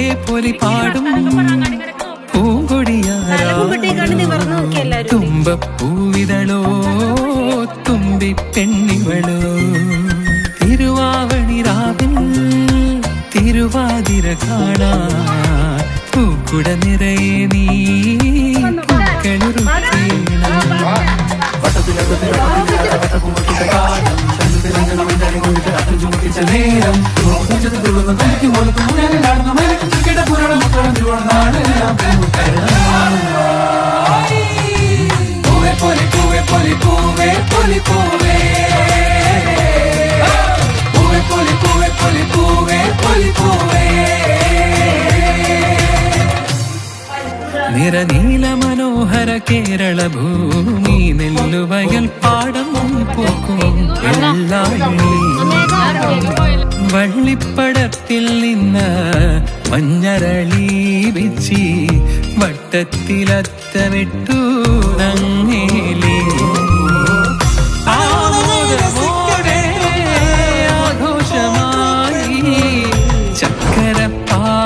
ഒരേപോലെ പാടും പൂങ്കൊടിയാരാ തുമ്പപ്പൂവിതളോ തുമ്പി പെണ്ണിവളോ തിരുവാവണിരാവിൽ തിരുവാതിര കാണാ പൂക്കുട നിറയെ നീ നേരം നിറനീല മനോഹര കേരള ഭൂമി നെല്ലുവയൽ പാടം പൂക്കും വള്ളിപ്പടത്തിൽ നിന്ന് മഞ്ഞരളി വെച്ചി വട്ടത്തിലത്തമിട്ടു